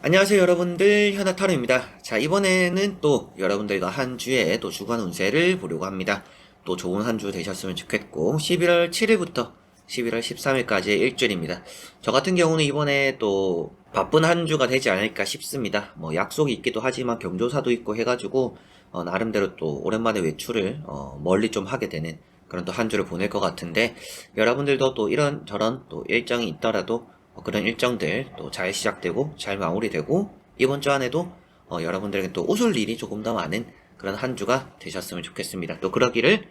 안녕하세요 여러분들, 현아타로입니다. 자, 이번에는 또 여러분들과 한 주의 또 주간 운세를 보려고 합니다. 또 좋은 한 주 되셨으면 좋겠고, 11월 7일부터 11월 13일까지의 일주일입니다. 저 같은 경우는 이번에 또 바쁜 한 주가 되지 않을까 싶습니다. 뭐 약속이 있기도 하지만 경조사도 있고 해가지고 나름대로 또 오랜만에 외출을 멀리 좀 하게 되는 그런 또 한 주를 보낼 것 같은데, 여러분들도 또 이런 저런 또 일정이 있더라도 그런 일정들 또 잘 시작되고 잘 마무리되고, 이번 주 안에도 여러분들에게 또 웃을 일이 조금 더 많은 그런 한 주가 되셨으면 좋겠습니다. 또 그러기를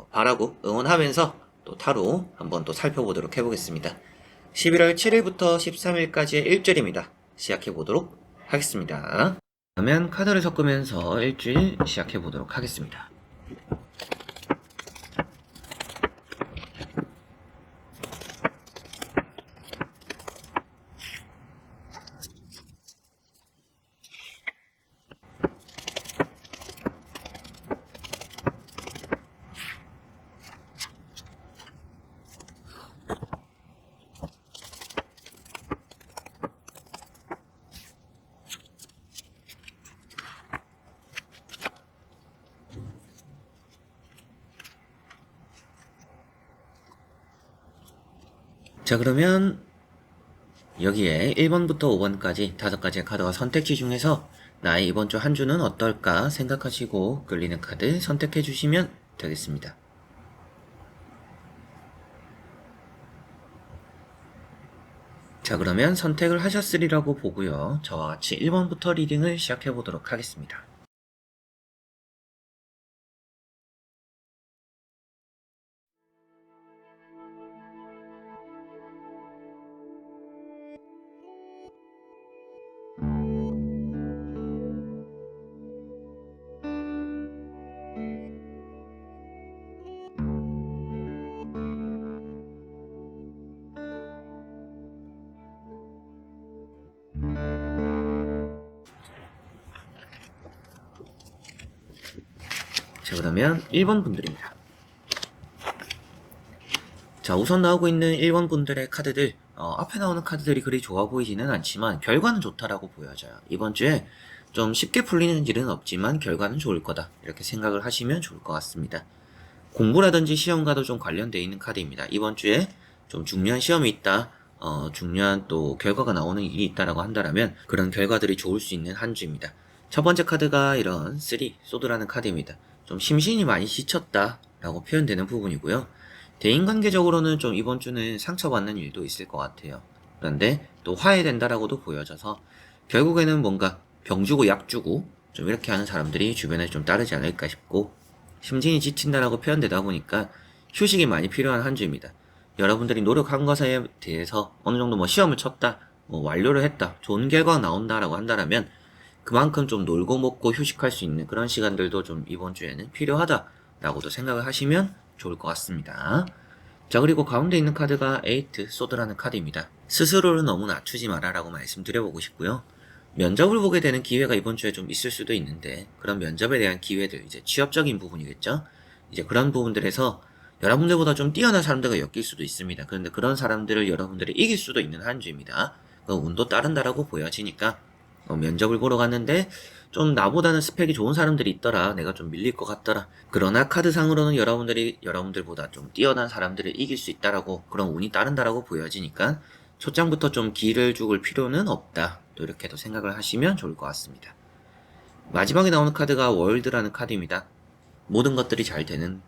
바라고 응원하면서 또 타로 한번 또 살펴보도록 해보겠습니다. 11월 7일부터 13일까지의 일주일입니다. 시작해보도록 하겠습니다. 그러면 카드를 섞으면서 일주일 시작해보도록 하겠습니다. 자, 그러면 여기에 1번부터 5번까지 5가지의 카드와 선택지 중에서 나의 이번 주 한 주는 어떨까 생각하시고 끌리는 카드 선택해 주시면 되겠습니다. 자, 그러면 선택을 하셨으리라고 보고요. 저와 같이 1번부터 리딩을 시작해 보도록 하겠습니다. 자, 그러면 1번 분들입니다. 자, 우선 나오고 있는 1번 분들의 카드들, 앞에 나오는 카드들이 그리 좋아 보이지는 않지만 결과는 좋다라고 보여져요. 이번 주에 좀 쉽게 풀리는 일은 없지만 결과는 좋을 거다, 이렇게 생각을 하시면 좋을 것 같습니다. 공부라든지 시험과도 좀 관련되어 있는 카드입니다. 이번 주에 좀 중요한 시험이 있다, 중요한 또 결과가 나오는 일이 있다라고 한다면 그런 결과들이 좋을 수 있는 한 주입니다. 첫 번째 카드가 이런 3, 소드라는 카드입니다. 좀 심신이 많이 지쳤다 라고 표현되는 부분이고요. 대인관계적으로는 좀 이번 주는 상처받는 일도 있을 것 같아요. 그런데 또 화해된다라고도 보여져서 결국에는 뭔가 병 주고 약 주고 좀 이렇게 하는 사람들이 주변에 좀 따르지 않을까 싶고, 심신이 지친다라고 표현되다 보니까 휴식이 많이 필요한 한 주입니다. 여러분들이 노력한 것에 대해서 어느 정도 뭐 시험을 쳤다, 뭐 완료를 했다, 좋은 결과가 나온다라고 한다면 그만큼 좀 놀고 먹고 휴식할 수 있는 그런 시간들도 좀 이번 주에는 필요하다라고도 생각을 하시면 좋을 것 같습니다. 자, 그리고 가운데 있는 카드가 8, 소드라는 카드입니다. 스스로를 너무 낮추지 마라라고 말씀드려보고 싶고요. 면접을 보게 되는 기회가 이번 주에 좀 있을 수도 있는데, 그런 면접에 대한 기회들, 이제 취업적인 부분이겠죠? 이제 그런 부분들에서 여러분들보다 좀 뛰어난 사람들과 엮일 수도 있습니다. 그런데 그런 사람들을 여러분들이 이길 수도 있는 한 주입니다. 운도 따른다라고 보여지니까 면접을 보러 갔는데 좀 나보다는 스펙이 좋은 사람들이 있더라, 내가 좀 밀릴 것 같더라, 그러나 카드상으로는 여러분들이 여러분들보다 좀 뛰어난 사람들을 이길 수 있다라고, 그런 운이 따른다라고 보여지니까 초장부터 좀 기를 죽을 필요는 없다, 또 이렇게도 생각을 하시면 좋을 것 같습니다. 마지막에 나오는 카드가 월드라는 카드입니다. 모든 것들이 잘 되는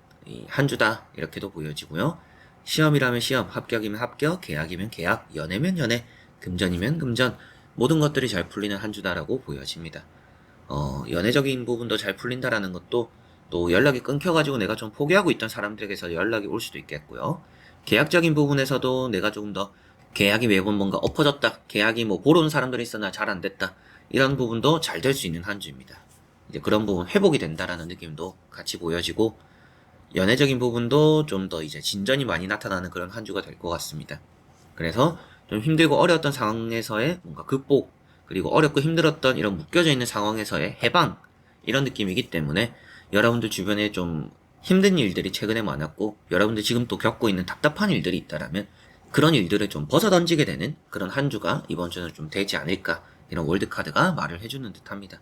한 주다, 이렇게도 보여지고요. 시험이라면 시험, 합격이면 합격, 계약이면 계약, 연애면 연애, 금전이면 금전, 모든 것들이 잘 풀리는 한 주다라고 보여집니다. 연애적인 부분도 잘 풀린다라는 것도, 또 연락이 끊겨가지고 내가 좀 포기하고 있던 사람들에게서 연락이 올 수도 있겠고요. 계약적인 부분에서도 내가 조금 더 계약이 매번 뭔가 엎어졌다, 계약이 뭐 보러 온 사람들이 있으나 잘 안 됐다, 이런 부분도 잘 될 수 있는 한 주입니다. 이제 그런 부분 회복이 된다라는 느낌도 같이 보여지고, 연애적인 부분도 좀 더 이제 진전이 많이 나타나는 그런 한 주가 될 것 같습니다. 그래서 좀 힘들고 어려웠던 상황에서의 뭔가 극복, 그리고 어렵고 힘들었던 이런 묶여져 있는 상황에서의 해방, 이런 느낌이기 때문에 여러분들 주변에 좀 힘든 일들이 최근에 많았고, 여러분들 지금 또 겪고 있는 답답한 일들이 있다라면 그런 일들을 좀 벗어던지게 되는 그런 한 주가 이번 주는 좀 되지 않을까, 이런 월드카드가 말을 해주는 듯합니다.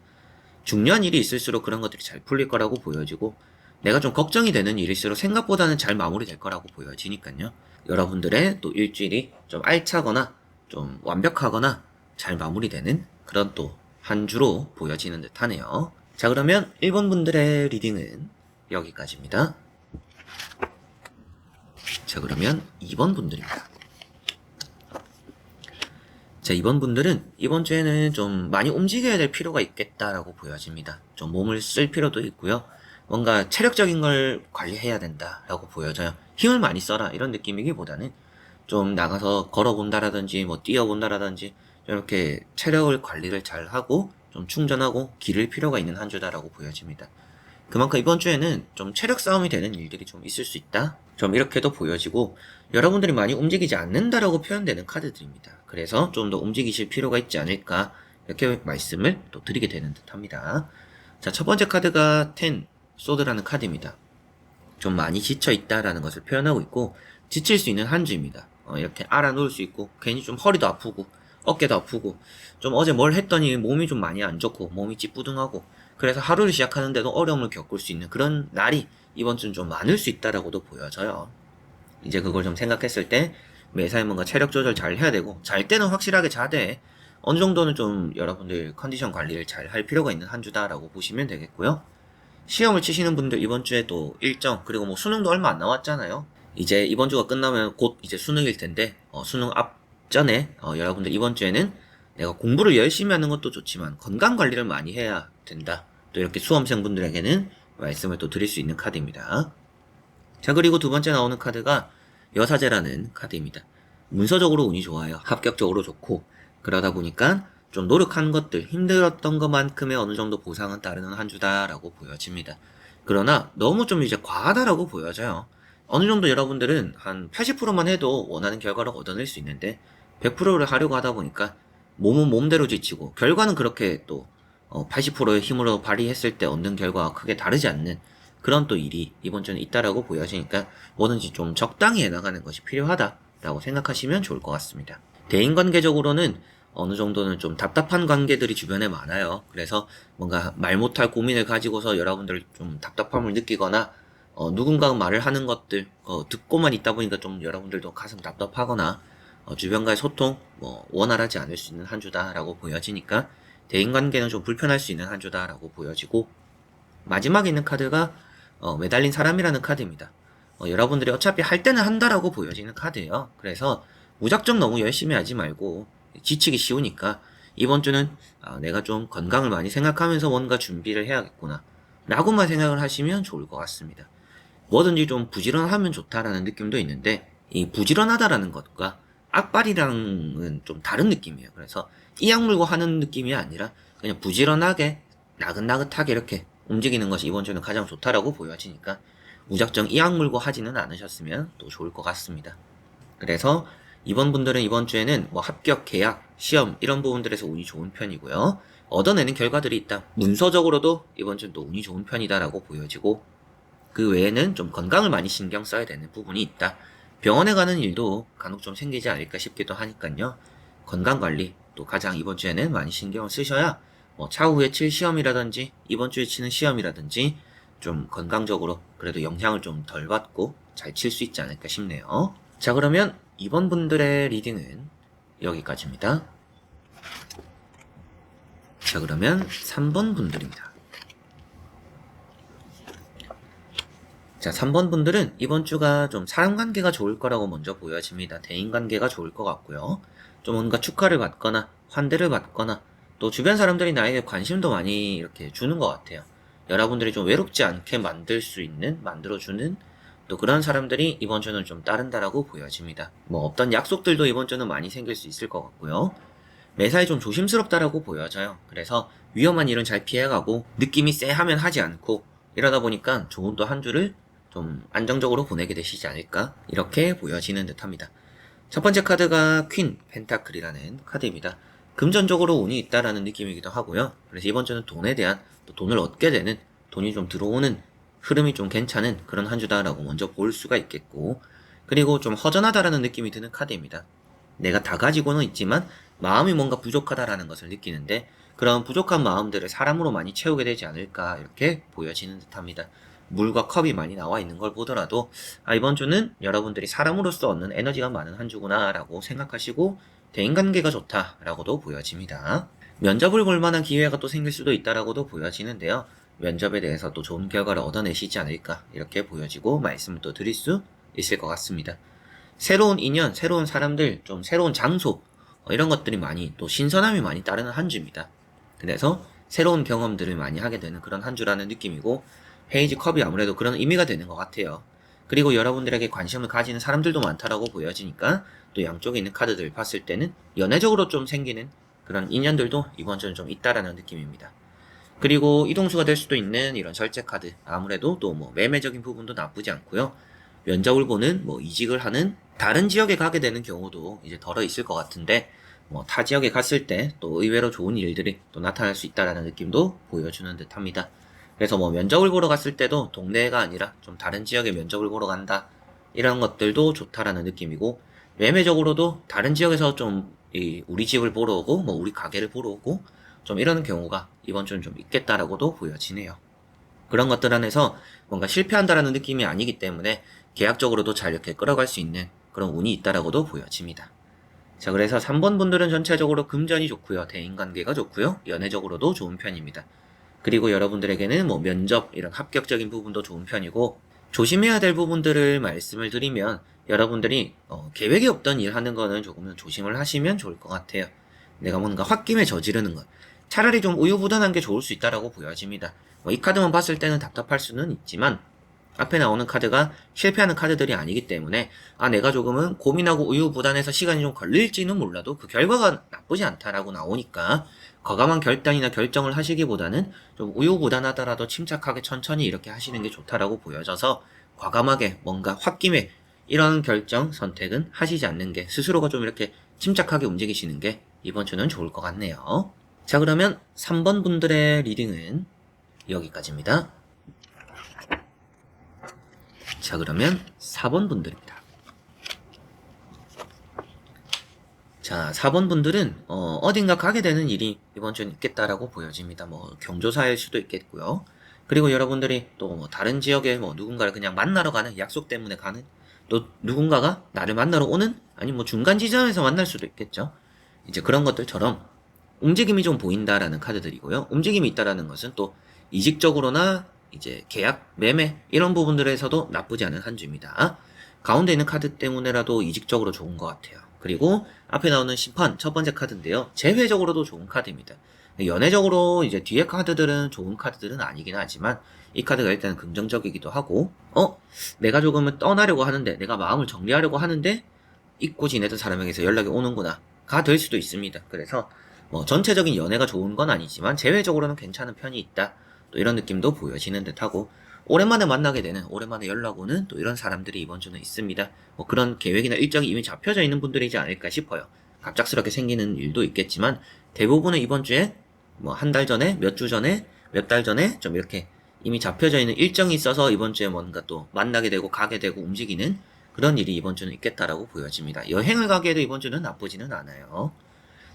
중요한 일이 있을수록 그런 것들이 잘 풀릴 거라고 보여지고, 내가 좀 걱정이 되는 일일수록 생각보다는 잘 마무리될 거라고 보여지니까요. 여러분들의 또 일주일이 좀 알차거나 좀 완벽하거나 잘 마무리되는 그런 또 한 주로 보여지는 듯 하네요. 자, 그러면 1번 분들의 리딩은 여기까지입니다. 자, 그러면 2번 분들입니다. 자, 2번 분들은 이번 주에는 좀 많이 움직여야 될 필요가 있겠다라고 보여집니다. 좀 몸을 쓸 필요도 있고요. 뭔가 체력적인 걸 관리해야 된다라고 보여져요. 힘을 많이 써라 이런 느낌이기보다는 좀 나가서 걸어본다라든지 뭐 뛰어본다라든지 이렇게 체력을 관리를 잘 하고 좀 충전하고 기를 필요가 있는 한 주다라고 보여집니다. 그만큼 이번 주에는 좀 체력 싸움이 되는 일들이 좀 있을 수 있다. 좀 이렇게도 보여지고, 여러분들이 많이 움직이지 않는다라고 표현되는 카드들입니다. 그래서 좀 더 움직이실 필요가 있지 않을까 이렇게 말씀을 또 드리게 되는 듯합니다. 자, 첫 번째 카드가 10 소드라는 카드입니다. 좀 많이 지쳐 있다라는 것을 표현하고 있고, 지칠 수 있는 한 주입니다. 이렇게 알아놓을 수 있고, 괜히 좀 허리도 아프고 어깨도 아프고, 좀 어제 뭘 했더니 몸이 좀 많이 안 좋고 몸이 찌뿌둥하고, 그래서 하루를 시작하는데도 어려움을 겪을 수 있는 그런 날이 이번 주는 좀 많을 수 있다라고도 보여져요. 이제 그걸 좀 생각했을 때 매사에 뭔가 체력 조절 잘 해야 되고, 잘 때는 확실하게 자되 어느 정도는 좀 여러분들 컨디션 관리를 잘 할 필요가 있는 한 주다라고 보시면 되겠고요. 시험을 치시는 분들 이번 주에 또 일정, 그리고 뭐 수능도 얼마 안 남았잖아요. 이제 이번 주가 끝나면 곧 이제 수능일 텐데, 수능 앞전에 여러분들 이번 주에는 내가 공부를 열심히 하는 것도 좋지만 건강 관리를 많이 해야 된다. 또 이렇게 수험생분들에게는 말씀을 또 드릴 수 있는 카드입니다. 자, 그리고 두 번째 나오는 카드가 여사제라는 카드입니다. 문서적으로 운이 좋아요. 합격적으로 좋고, 그러다 보니까 좀 노력한 것들, 힘들었던 것만큼의 어느 정도 보상은 따르는 한 주다라고 보여집니다. 그러나 너무 좀 이제 과하다라고 보여져요. 어느 정도 여러분들은 한 80%만 해도 원하는 결과를 얻어낼 수 있는데 100%를 하려고 하다 보니까 몸은 몸대로 지치고, 결과는 그렇게 또 80%의 힘으로 발휘했을 때 얻는 결과와 크게 다르지 않는 그런 또 일이 이번 주는 있다라고 보여지니까 뭐든지 좀 적당히 해나가는 것이 필요하다라고 생각하시면 좋을 것 같습니다. 대인관계적으로는 어느 정도는 좀 답답한 관계들이 주변에 많아요. 그래서 뭔가 말 못할 고민을 가지고서 여러분들 좀 답답함을 느끼거나, 누군가가 말을 하는 것들 듣고만 있다 보니까 좀 여러분들도 가슴 답답하거나, 주변과의 소통 원활하지 않을 수 있는 한 주다라고 보여지니까 대인관계는 좀 불편할 수 있는 한 주다라고 보여지고, 마지막에 있는 카드가 매달린 사람이라는 카드입니다. 여러분들이 어차피 할 때는 한다라고 보여지는 카드예요. 그래서 무작정 너무 열심히 하지 말고, 지치기 쉬우니까 이번 주는 내가 좀 건강을 많이 생각하면서 뭔가 준비를 해야겠구나 라고만 생각을 하시면 좋을 것 같습니다. 뭐든지 좀 부지런하면 좋다라는 느낌도 있는데, 이 부지런하다라는 것과 악발이랑은 좀 다른 느낌이에요. 그래서 이악 물고 하는 느낌이 아니라 그냥 부지런하게 나긋나긋하게 이렇게 움직이는 것이 이번 주는 가장 좋다라고 보여지니까 무작정 이악 물고 하지는 않으셨으면 또 좋을 것 같습니다. 그래서 이번 분들은 이번 주에는 뭐 합격, 계약, 시험 이런 부분들에서 운이 좋은 편이고요. 얻어내는 결과들이 있다. 문서적으로도 이번 주는 또 운이 좋은 편이다라고 보여지고, 그 외에는 좀 건강을 많이 신경 써야 되는 부분이 있다. 병원에 가는 일도 간혹 좀 생기지 않을까 싶기도 하니까요. 건강관리 또 가장 이번 주에는 많이 신경을 쓰셔야 차후에 칠 시험이라든지 이번 주에 치는 시험이라든지 좀 건강적으로 그래도 영향을 좀 덜 받고 잘 칠 수 있지 않을까 싶네요. 자, 그러면 이번 분들의 리딩은 여기까지입니다. 자, 그러면 3번 분들입니다. 자, 3번 분들은 이번 주가 좀 사람관계가 좋을 거라고 먼저 보여집니다. 대인관계가 좋을 것 같고요. 좀 뭔가 축하를 받거나 환대를 받거나 또 주변 사람들이 나에게 관심도 많이 이렇게 주는 것 같아요. 여러분들이 좀 외롭지 않게 만들어주는 또 그런 사람들이 이번 주는 좀 따른다라고 보여집니다. 어떤 약속들도 이번 주는 많이 생길 수 있을 것 같고요. 매사에 좀 조심스럽다라고 보여져요. 그래서 위험한 일은 잘 피해가고 느낌이 쎄하면 하지 않고, 이러다 보니까 좋은 또 한 주를 좀 안정적으로 보내게 되시지 않을까 이렇게 보여지는 듯합니다. 첫 번째 카드가 퀸 펜타클이라는 카드입니다. 금전적으로 운이 있다라는 느낌이기도 하고요. 그래서 이번 주는 돈에 대한, 또 돈을 얻게 되는, 돈이 좀 들어오는 흐름이 좀 괜찮은 그런 한 주다라고 먼저 볼 수가 있겠고, 그리고 좀 허전하다라는 느낌이 드는 카드입니다. 내가 다 가지고는 있지만 마음이 뭔가 부족하다라는 것을 느끼는데 그런 부족한 마음들을 사람으로 많이 채우게 되지 않을까 이렇게 보여지는 듯합니다. 물과 컵이 많이 나와 있는 걸 보더라도 이번 주는 여러분들이 사람으로서 얻는 에너지가 많은 한 주구나 라고 생각하시고 대인관계가 좋다라고도 보여집니다. 면접을 볼 만한 기회가 또 생길 수도 있다라고도 보여지는데요. 면접에 대해서 또 좋은 결과를 얻어내시지 않을까 이렇게 보여지고 말씀을 또 드릴 수 있을 것 같습니다. 새로운 인연, 새로운 사람들, 좀 새로운 장소 이런 것들이 많이 또 신선함이 많이 따르는 한 주입니다. 그래서 새로운 경험들을 많이 하게 되는 그런 한 주라는 느낌이고 페이지 컵이 아무래도 그런 의미가 되는 것 같아요. 그리고 여러분들에게 관심을 가지는 사람들도 많다라고 보여지니까 또 양쪽에 있는 카드들 봤을 때는 연애적으로 좀 생기는 그런 인연들도 이번 주는 좀 있다라는 느낌입니다. 그리고 이동수가 될 수도 있는 이런 절제 카드 아무래도 또 뭐 매매적인 부분도 나쁘지 않고요. 면접을 보는 뭐 이직을 하는 다른 지역에 가게 되는 경우도 이제 덜어 있을 것 같은데 뭐 타 지역에 갔을 때 또 의외로 좋은 일들이 또 나타날 수 있다라는 느낌도 보여주는 듯합니다. 그래서 뭐 면접을 보러 갔을 때도 동네가 아니라 좀 다른 지역에 면접을 보러 간다 이런 것들도 좋다라는 느낌이고 매매적으로도 다른 지역에서 좀 우리 집을 보러 오고 뭐 우리 가게를 보러 오고 좀 이러는 경우가 이번 주는 좀 있겠다라고도 보여지네요. 그런 것들 안에서 뭔가 실패한다라는 느낌이 아니기 때문에 계약적으로도 잘 이렇게 끌어갈 수 있는 그런 운이 있다라고도 보여집니다. 자, 그래서 3번 분들은 전체적으로 금전이 좋고요. 대인관계가 좋고요. 연애적으로도 좋은 편입니다. 그리고 여러분들에게는 뭐 면접 이런 합격적인 부분도 좋은 편이고 조심해야 될 부분들을 말씀을 드리면 여러분들이 계획이 없던 일 하는 거는 조금은 조심을 하시면 좋을 것 같아요. 내가 뭔가 홧김에 저지르는 것 차라리 좀 우유부단한 게 좋을 수 있다라고 보여집니다. 이 카드만 봤을 때는 답답할 수는 있지만 앞에 나오는 카드가 실패하는 카드들이 아니기 때문에 내가 조금은 고민하고 우유부단해서 시간이 좀 걸릴지는 몰라도 그 결과가 나쁘지 않다라고 나오니까 과감한 결단이나 결정을 하시기보다는 좀 우유부단하더라도 침착하게 천천히 이렇게 하시는 게 좋다라고 보여져서 과감하게 뭔가 홧김에 이런 결정, 선택은 하시지 않는 게 스스로가 좀 이렇게 침착하게 움직이시는 게 이번 주는 좋을 것 같네요. 자, 그러면 3번 분들의 리딩은 여기까지입니다. 자, 그러면 4번 분들입니다. 자, 4번 분들은 어딘가 가게 되는 일이 이번 주는 있겠다라고 보여집니다. 뭐 경조사일 수도 있겠고요. 그리고 여러분들이 또 뭐 다른 지역에 뭐 누군가를 그냥 만나러 가는 약속 때문에 가는 또 누군가가 나를 만나러 오는 아니면 뭐 중간 지점에서 만날 수도 있겠죠. 이제 그런 것들처럼 움직임이 좀 보인다라는 카드들이고요. 움직임이 있다라는 것은 또 이직적으로나 이제 계약, 매매 이런 부분들에서도 나쁘지 않은 한 주입니다. 가운데 있는 카드 때문에라도 이직적으로 좋은 것 같아요. 그리고 앞에 나오는 심판 첫 번째 카드인데요. 재회적으로도 좋은 카드입니다. 연애적으로 이제 뒤에 카드들은 좋은 카드들은 아니긴 하지만 이 카드가 일단 긍정적이기도 하고 내가 조금은 떠나려고 하는데 내가 마음을 정리하려고 하는데 잊고 지내던 사람에게서 연락이 오는구나 가 될 수도 있습니다. 그래서 뭐 전체적인 연애가 좋은 건 아니지만 재회적으로는 괜찮은 편이 있다. 또 이런 느낌도 보여지는 듯하고 오랜만에 만나게 되는 오랜만에 연락 오는 또 이런 사람들이 이번 주는 있습니다. 뭐 그런 계획이나 일정이 이미 잡혀져 있는 분들이지 않을까 싶어요. 갑작스럽게 생기는 일도 있겠지만 대부분은 이번 주에 뭐 한 달 전에 몇 주 전에 몇 달 전에 좀 이렇게 이미 잡혀져 있는 일정이 있어서 이번 주에 뭔가 또 만나게 되고 가게 되고 움직이는 그런 일이 이번 주는 있겠다라고 보여집니다. 여행을 가기에도 이번 주는 나쁘지는 않아요.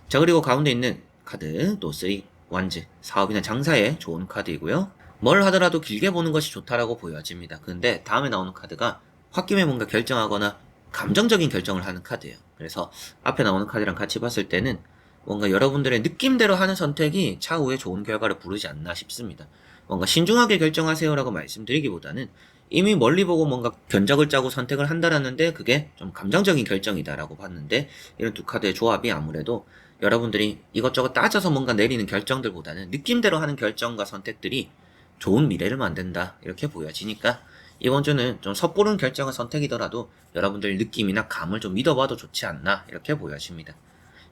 자, 그리고 가운데 있는 카드 또 3 완즈 사업이나 장사에 좋은 카드이고요. 뭘 하더라도 길게 보는 것이 좋다라고 보여집니다. 근데 다음에 나오는 카드가 홧김에 뭔가 결정하거나 감정적인 결정을 하는 카드예요. 그래서 앞에 나오는 카드랑 같이 봤을 때는 뭔가 여러분들의 느낌대로 하는 선택이 차후에 좋은 결과를 부르지 않나 싶습니다. 뭔가 신중하게 결정하세요라고 말씀드리기보다는 이미 멀리 보고 뭔가 견적을 짜고 선택을 한다라는데 그게 좀 감정적인 결정이다라고 봤는데 이런 두 카드의 조합이 아무래도 여러분들이 이것저것 따져서 뭔가 내리는 결정들보다는 느낌대로 하는 결정과 선택들이 좋은 미래를 만든다 이렇게 보여지니까 이번 주는 좀 섣부른 결정과 선택이더라도 여러분들 느낌이나 감을 좀 믿어봐도 좋지 않나 이렇게 보여집니다.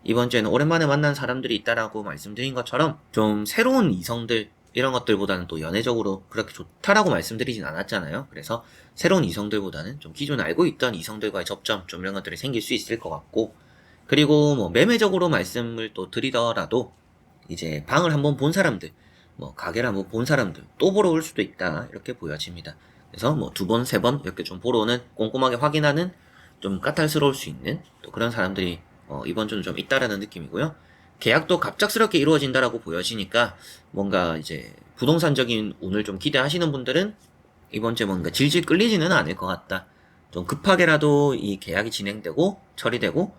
이번 주에는 오랜만에 만난 사람들이 있다라고 말씀드린 것처럼 좀 새로운 이성들 이런 것들보다는 또 연애적으로 그렇게 좋다라고 말씀드리진 않았잖아요. 그래서 새로운 이성들보다는 좀 기존에 알고 있던 이성들과의 접점 좀 이런 것들이 생길 수 있을 것 같고 그리고 뭐 매매적으로 말씀을 또 드리더라도 이제 방을 한번 본 사람들 뭐 가게를 한번 본 사람들 또 보러 올 수도 있다 이렇게 보여집니다. 그래서 뭐 2번, 3번 이렇게 좀 보러 오는 꼼꼼하게 확인하는 좀 까탈스러울 수 있는 또 그런 사람들이 이번 주는 좀 있다라는 느낌이고요. 계약도 갑작스럽게 이루어진다라고 보여지니까 뭔가 이제 부동산적인 운을 좀 기대하시는 분들은 이번 주에 뭔가 질질 끌리지는 않을 것 같다. 좀 급하게라도 이 계약이 진행되고 처리되고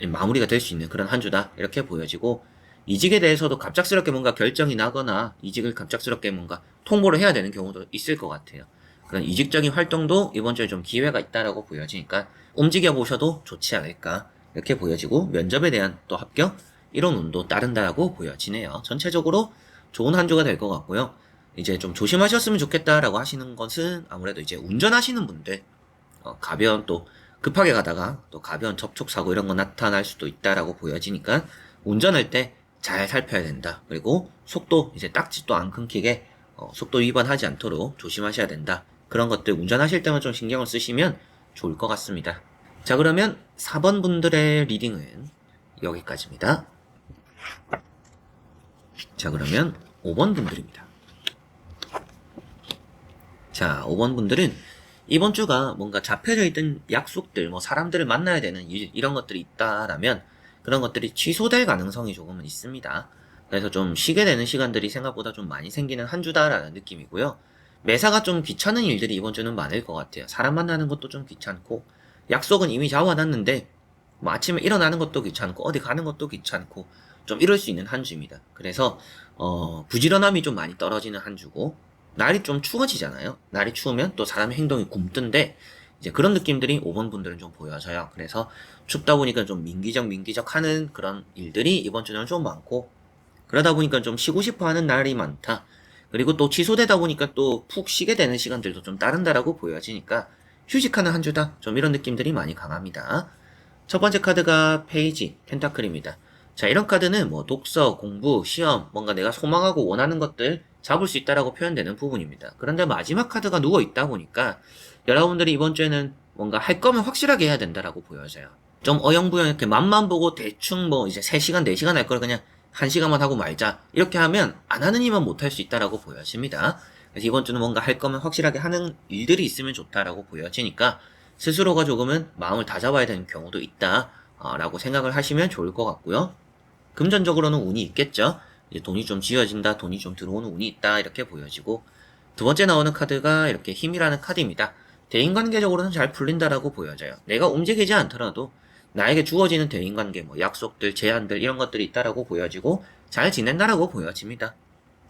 마무리가 될 수 있는 그런 한 주다 이렇게 보여지고, 이직에 대해서도 갑작스럽게 뭔가 결정이 나거나 이직을 갑작스럽게 뭔가 통보를 해야 되는 경우도 있을 것 같아요. 그런 이직적인 활동도 이번 주에 좀 기회가 있다라고 보여지니까 움직여 보셔도 좋지 않을까 이렇게 보여지고, 면접에 대한 또 합격 이런 운도 따른다라고 보여지네요. 전체적으로 좋은 한 주가 될 것 같고요. 이제 좀 조심하셨으면 좋겠다라고 하시는 것은 아무래도 이제 운전하시는 분들, 가벼운 또 급하게 가다가 또 가벼운 접촉사고 이런 거 나타날 수도 있다라고 보여지니까 운전할 때 잘 살펴야 된다. 그리고 속도 이제 딱지도 안 끊기게 속도 위반하지 않도록 조심하셔야 된다. 그런 것들 운전하실 때만 좀 신경을 쓰시면 좋을 것 같습니다. 자, 그러면 4번 분들의 리딩은 여기까지입니다. 자, 그러면 5번 분들입니다. 자, 5번 분들은 이번 주가 뭔가 잡혀져 있던 약속들, 뭐 사람들을 만나야 되는 일, 이런 것들이 있다라면 그런 것들이 취소될 가능성이 조금은 있습니다. 그래서 좀 쉬게 되는 시간들이 생각보다 좀 많이 생기는 한 주다라는 느낌이고요. 매사가 좀 귀찮은 일들이 이번 주는 많을 것 같아요. 사람 만나는 것도 좀 귀찮고, 약속은 이미 잡아놨는데 뭐 아침에 일어나는 것도 귀찮고 어디 가는 것도 귀찮고 좀 이럴 수 있는 한 주입니다. 그래서 부지런함이 좀 많이 떨어지는 한 주고, 날이 좀 추워지잖아요. 날이 추우면 또 사람의 행동이 굼뜬데 이제 그런 느낌들이 5번 분들은 좀 보여져요. 그래서 춥다 보니까 좀 민기적 하는 그런 일들이 이번 주는 좀 많고, 그러다 보니까 좀 쉬고 싶어 하는 날이 많다. 그리고 또 취소되다 보니까 또 푹 쉬게 되는 시간들도 좀 따른다라고 보여지니까 휴식하는 한 주다. 좀 이런 느낌들이 많이 강합니다. 첫 번째 카드가 페이지 펜타클입니다. 자, 이런 카드는 뭐 독서, 공부, 시험, 뭔가 내가 소망하고 원하는 것들 잡을 수 있다라고 표현되는 부분입니다. 그런데 마지막 카드가 누워 있다 보니까 여러분들이 이번 주에는 뭔가 할 거면 확실하게 해야 된다라고 보여져요. 좀 어영부영 이렇게 맘만 보고 대충 뭐 이제 3시간, 4시간 할 걸 그냥 1시간만 하고 말자 이렇게 하면 안 하는 이만 못할 수 있다라고 보여집니다. 그래서 이번 주는 뭔가 할 거면 확실하게 하는 일들이 있으면 좋다라고 보여지니까 스스로가 조금은 마음을 다잡아야 되는 경우도 있다 라고 생각을 하시면 좋을 것 같고요. 금전적으로는 운이 있겠죠. 이제 돈이 좀 쥐어진다, 돈이 좀 들어오는 운이 있다 이렇게 보여지고, 두 번째 나오는 카드가 이렇게 힘이라는 카드입니다. 대인관계적으로는 잘 풀린다라고 보여져요. 내가 움직이지 않더라도 나에게 주어지는 대인관계, 뭐 약속들, 제한들 이런 것들이 있다라고 보여지고 잘 지낸다라고 보여집니다.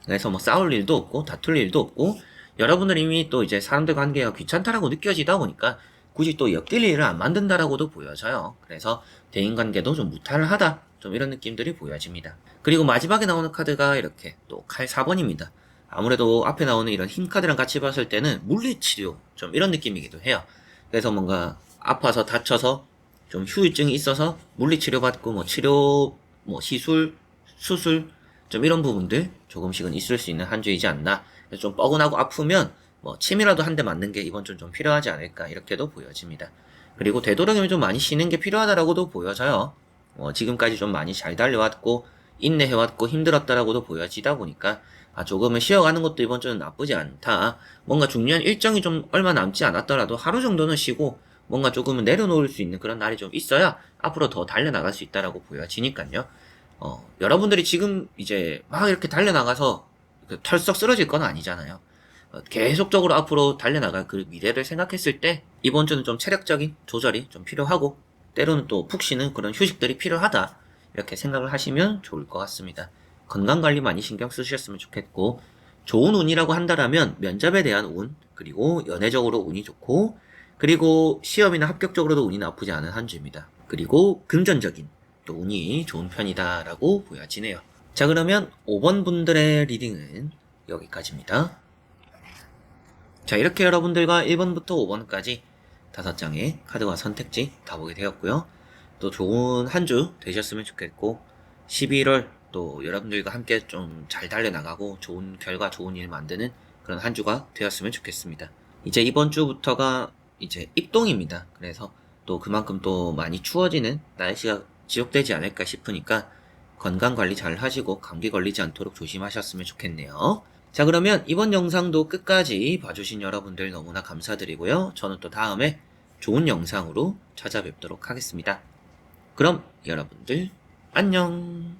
그래서 뭐 싸울 일도 없고 다툴 일도 없고, 여러분들 이미 또 이제 사람들 관계가 귀찮다라고 느껴지다 보니까 굳이 또 엮일 일을 안 만든다라고도 보여져요. 그래서 대인관계도 좀 무탈하다, 좀 이런 느낌들이 보여집니다. 그리고 마지막에 나오는 카드가 이렇게 또 칼 4번입니다. 아무래도 앞에 나오는 이런 힘 카드랑 같이 봤을 때는 물리치료, 좀 이런 느낌이기도 해요. 그래서 뭔가 아파서 다쳐서 좀 후유증이 있어서 물리치료 받고 뭐 치료, 뭐 시술, 수술, 좀 이런 부분들 조금씩은 있을 수 있는 한 주이지 않나. 그래서 좀 뻐근하고 아프면 뭐 침이라도 한 대 맞는 게 이번 주는 좀 필요하지 않을까 이렇게도 보여집니다. 그리고 되도록이면 좀 많이 쉬는 게 필요하다라고도 보여져요. 지금까지 좀 많이 잘 달려왔고 인내해왔고 힘들었다라고도 보여지다 보니까 조금은 쉬어가는 것도 이번 주는 나쁘지 않다. 뭔가 중요한 일정이 좀 얼마 남지 않았더라도 하루 정도는 쉬고 뭔가 조금은 내려놓을 수 있는 그런 날이 좀 있어야 앞으로 더 달려나갈 수 있다라고 보여지니까요. 여러분들이 지금 이제 막 이렇게 달려나가서 털썩 쓰러질 건 아니잖아요. 계속적으로 앞으로 달려나갈 그 미래를 생각했을 때 이번 주는 좀 체력적인 조절이 좀 필요하고, 때로는 또 푹 쉬는 그런 휴식들이 필요하다 이렇게 생각을 하시면 좋을 것 같습니다. 건강관리 많이 신경 쓰셨으면 좋겠고, 좋은 운이라고 한다라면 면접에 대한 운, 그리고 연애적으로 운이 좋고, 그리고 시험이나 합격적으로도 운이 나쁘지 않은 한 주입니다. 그리고 금전적인 또 운이 좋은 편이다 라고 보여지네요. 자, 그러면 5번 분들의 리딩은 여기까지입니다. 자, 이렇게 여러분들과 1번부터 5번까지 5장의 카드와 선택지 다 보게 되었고요. 또 좋은 한 주 되셨으면 좋겠고, 11월 또 여러분들과 함께 좀 잘 달려나가고 좋은 결과, 좋은 일 만드는 그런 한 주가 되었으면 좋겠습니다. 이제 이번 주부터가 이제 입동입니다. 그래서 또 그만큼 또 많이 추워지는 날씨가 지속되지 않을까 싶으니까 건강관리 잘 하시고 감기 걸리지 않도록 조심하셨으면 좋겠네요. 자, 그러면 이번 영상도 끝까지 봐주신 여러분들 너무나 감사드리고요. 저는 또 다음에 좋은 영상으로 찾아뵙도록 하겠습니다. 그럼 여러분들 안녕.